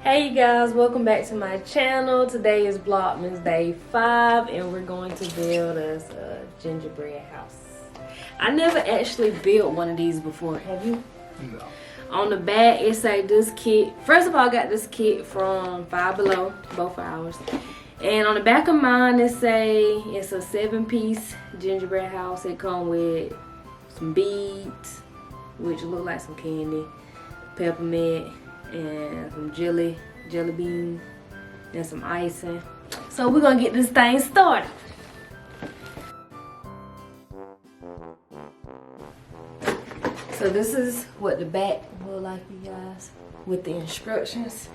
Hey you guys, welcome back to my channel. Today is Vlogmas day 5 and we're going to build us a gingerbread house. I never actually built one of these before, have you? No. On the back it say this kit. First of all, I got this kit from Five Below, both hours. And on the back of mine it say it's a 7-piece gingerbread house. It come with some beads, which look like some candy, peppermint, and some jelly beans, and some icing. So we're gonna get this thing started. So this is what the back look like, you guys, with the instructions.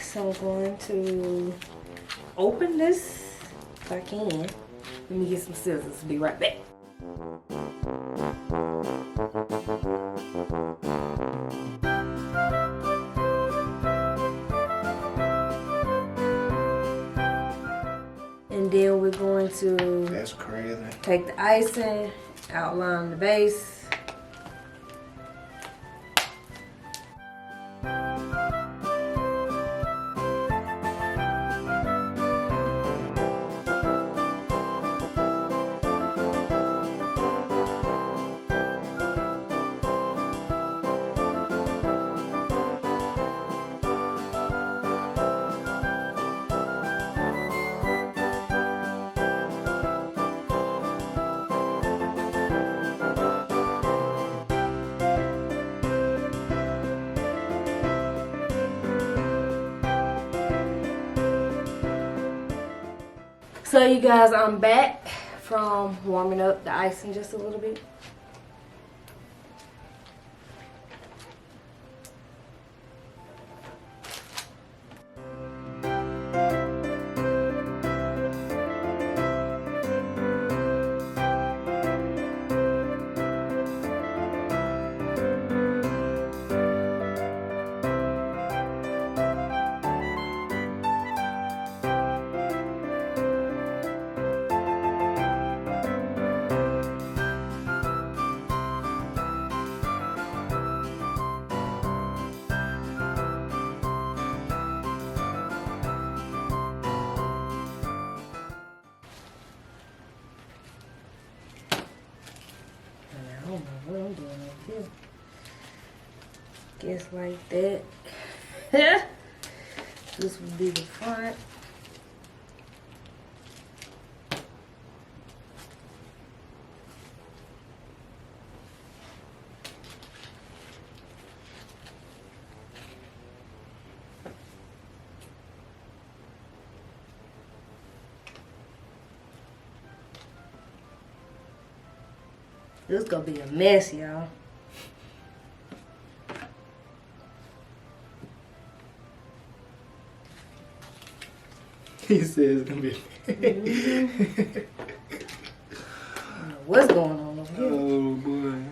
So I'm going to open this if I can. Let me get some scissors. Be right back. And then we're going to That's crazy. take the icing, outline the base. So you guys, I'm back from warming up the icing just a little bit. I don't know what I'm doing over here. Guess like that. This would be the front. This is gonna be a mess, y'all. He says it's gonna be. I don't know what's going on over here. Oh boy.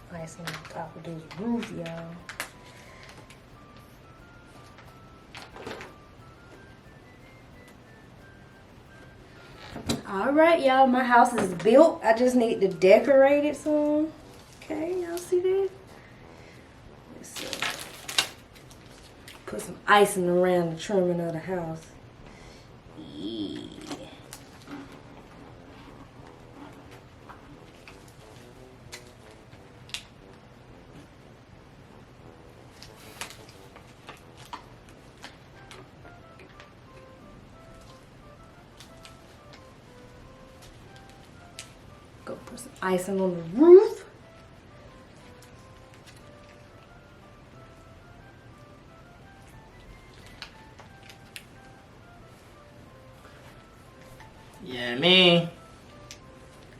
Icing on top of this roof, y'all. Alright, y'all, my house is built. I just need to decorate it some. Okay, y'all see that? Let's see. Put some icing around the trimming of the house. Yeah. Go put some icing on the roof. Yeah, man.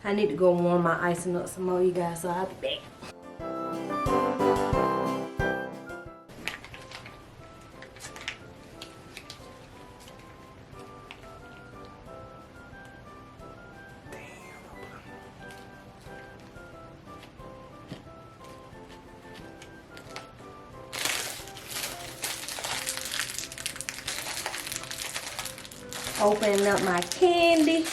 I need to go warm my icing up some more, you guys, so I'll be back. Opening up my candy.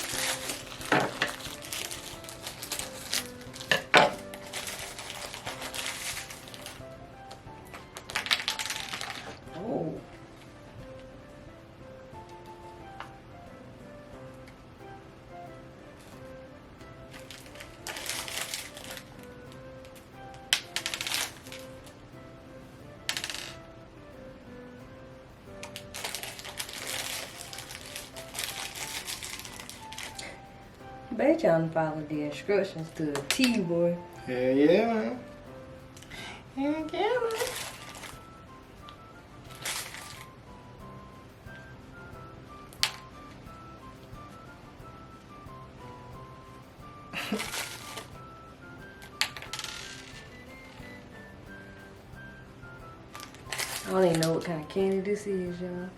Oh. Bet y'all follow the instructions to the T, boy. Hell yeah, man. Hell yeah, man. I don't even know what kind of candy this is, y'all.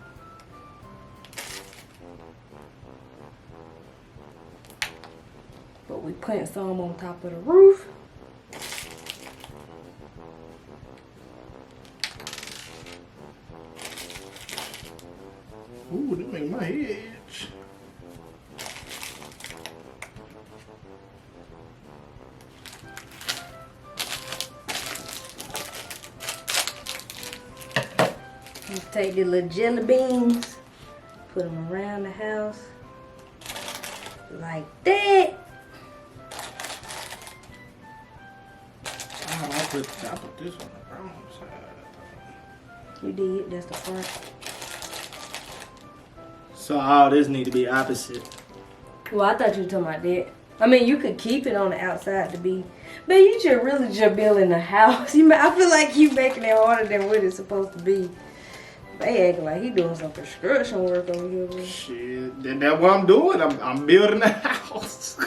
But we putting some on top of the roof. Ooh, that make my head itch. You take the little jelly beans, put them around the house like that. Oh, I put this on the wrong side. You did, that's the front. So all this need to be opposite. Well, I thought you were talking about that. I mean, you could keep it on the outside to be, but you just really just building the house. I feel like you making it harder than what it's supposed to be. They acting like he doing some construction work over here. Bro. Shit, that's what I'm doing. I'm building the house.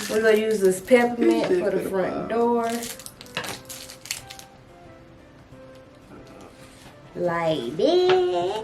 We're gonna use this peppermint for the front door. Like that.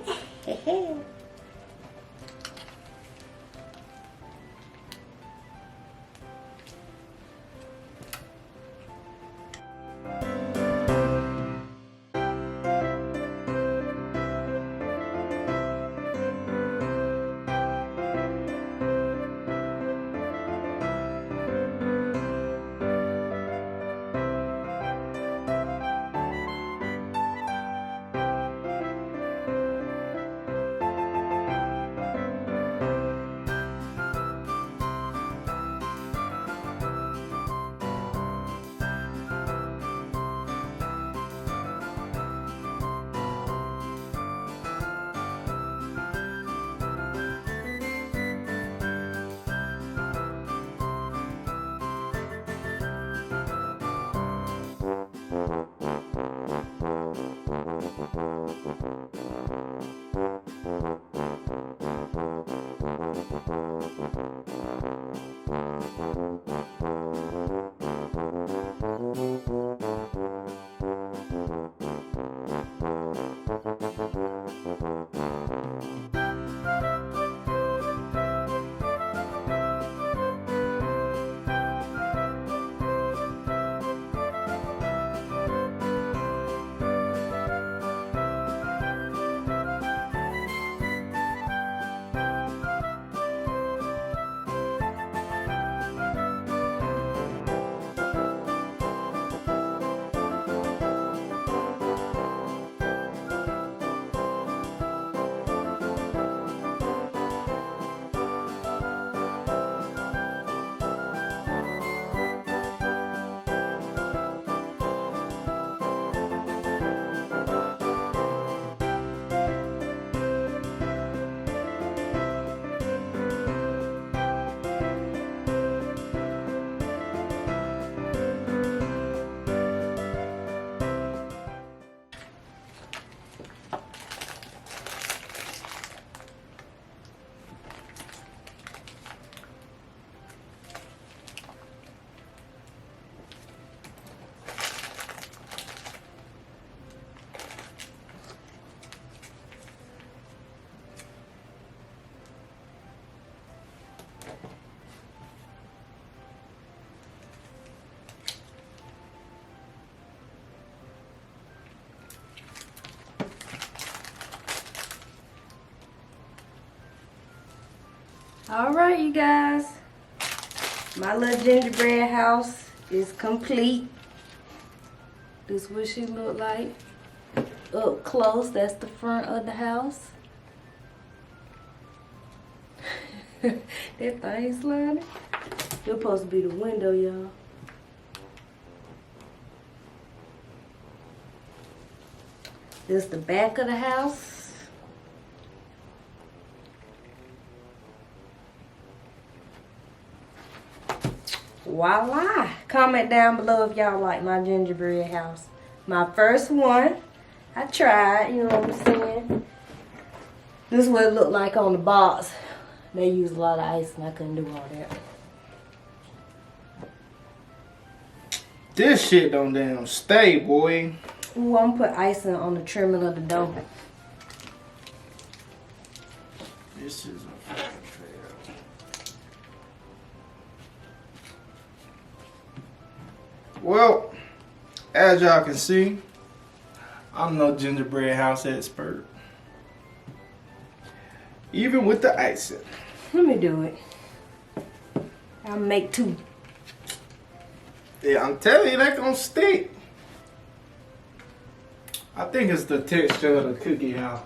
Alright, you guys. My little gingerbread house is complete. This is what she look like. Up close, that's the front of the house. That thing sliding. It's supposed to be the window, y'all. This is the back of the house. Voila! Comment down below if y'all like my gingerbread house. My first one. I tried, you know what I'm saying? This is what it looked like on the box. They use a lot of ice and I couldn't do all that. This shit don't damn stay, boy. Ooh, I'm gonna put icing on the trimming of the dough. This is a fucking trail. Well, as y'all can see, I'm no gingerbread house expert. Even with the icing. Let me do it. I'll make two. Yeah, I'm telling you, that gonna stick. I think it's the texture of the cookie house.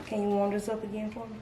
Can you warm this up again for me?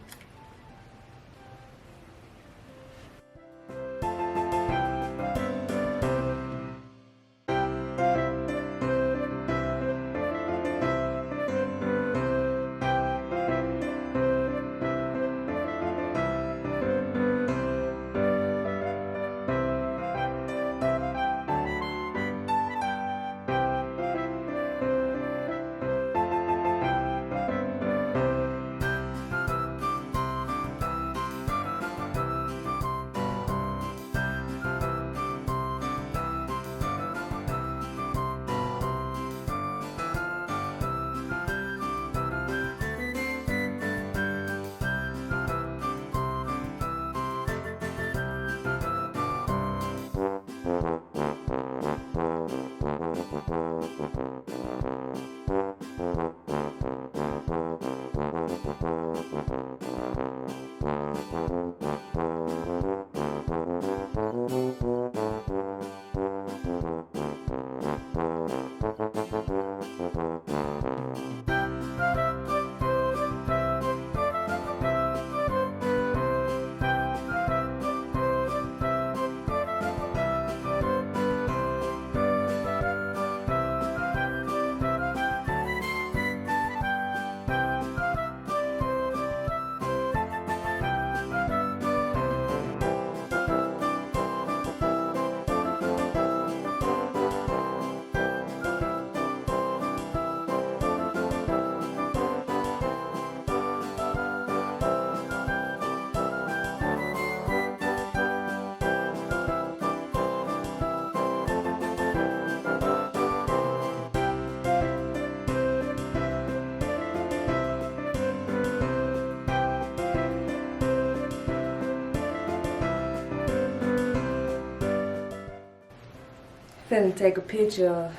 Finna take a picture of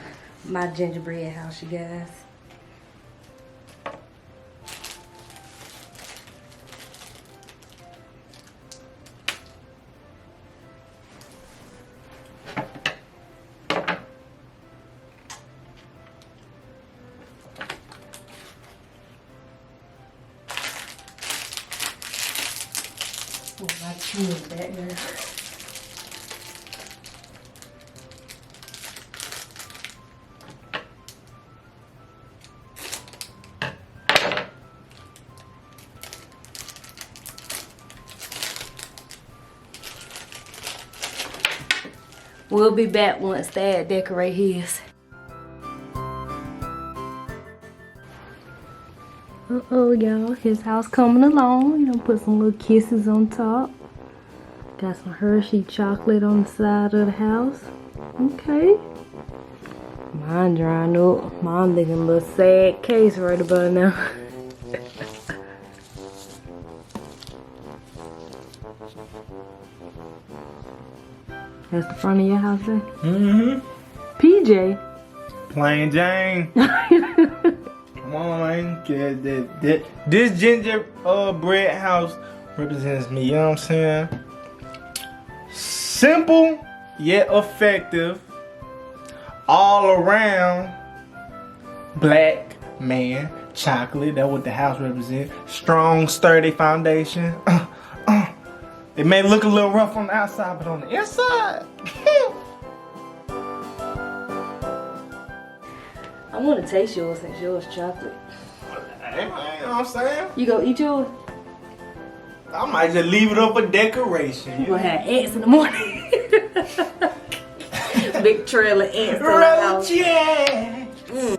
my gingerbread house, you guys. Oh, my chin is back there. We'll be back once Dad decorate his. Uh-oh, y'all. His house coming along. You know, put some little kisses on top. Got some Hershey chocolate on the side of the house. Okay. Mine drying up. Mine looking a little sad case right about now. That's the front of your house, there? Mm-hmm. PJ. Plain Jane. I'm Come on, man. This gingerbread house represents me, you know what I'm saying? Simple yet effective. All around black man chocolate. That's what the house represents. Strong, sturdy foundation. It may look a little rough on the outside, but on the inside. I want to taste yours since yours chocolate. Hey, man, you know what I'm saying? You go eat yours? I might just leave it up for decoration. We'll have ants in the morning. Big trail of ants in the house.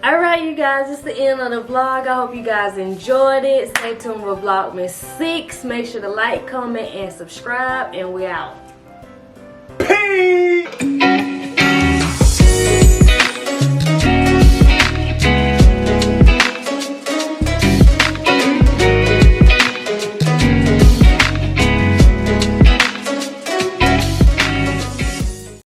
Alright, you guys, it's the end of the vlog. I hope you guys enjoyed it. Stay tuned for Vlogmas 6. Make sure to like, comment, and subscribe, and we're out.